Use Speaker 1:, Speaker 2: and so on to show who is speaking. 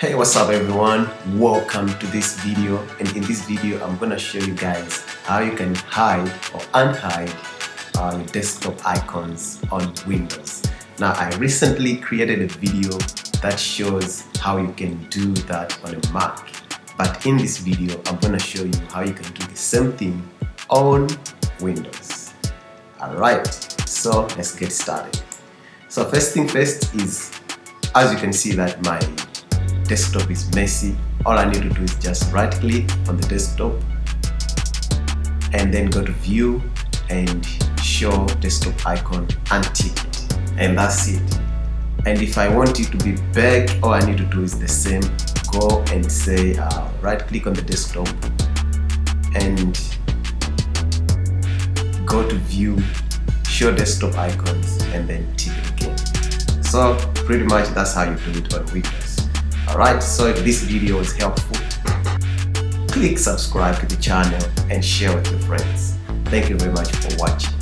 Speaker 1: Hey, what's up everyone? Welcome to this video, and in this video I'm gonna show you guys how you can hide or unhide your desktop icons on Windows. Now, I recently created a video that shows how you can do that on a Mac, but in this video I'm gonna show you how you can do the same thing on Windows. Alright, so let's get started. So first thing first is, as you can see that my desktop is messy. All I need to do is just right click on the desktop and then go to view and show desktop icon and tick it, and that's it. And if I want it to be big, all I need to do is the same. Go and say right click on the desktop and go to view, show desktop icons, and then tick it again. So pretty much that's how you do it on Windows. Alright, so if this video was helpful, click subscribe to the channel and share with your friends. Thank you very much for watching.